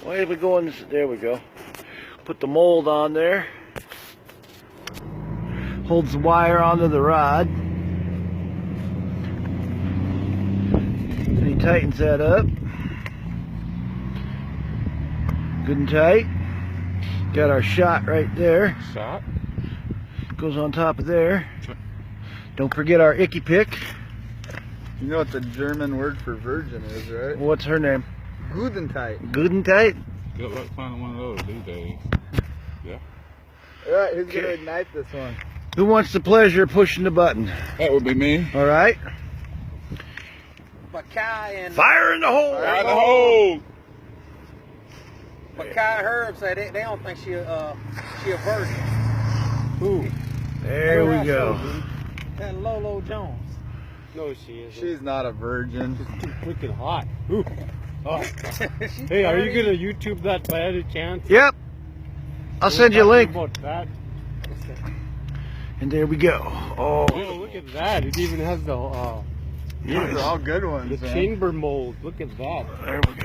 Why are we going? There we go. Put the mold on there. Holds the wire onto the rod. And he tightens that up. Good and tight. Got our shot right there. Shot? Goes on top of there. Don't forget our icky pick. You know what the German word for virgin is, right? What's her name? Gudentight. Good and tight. Good luck finding one of those these days. Yeah. Alright, who's Okay. gonna ignite this one? Who wants the pleasure of pushing the button? That would be me. All right. But Kai and Fire in the hole. Fire in the hole! but Kai and Herb say they don't think she a virgin. Ooh. There we go. That Lolo Jones. No, she isn't. She's not a virgin. She's too freaking hot. Ooh. Oh. Hey, are you gonna YouTube that by any chance? Yep. I'll send you a link. About that. And there we go. Oh. Oh, look at that! It even has the These are all good ones, the man. chamber mold. Look at that. There we go.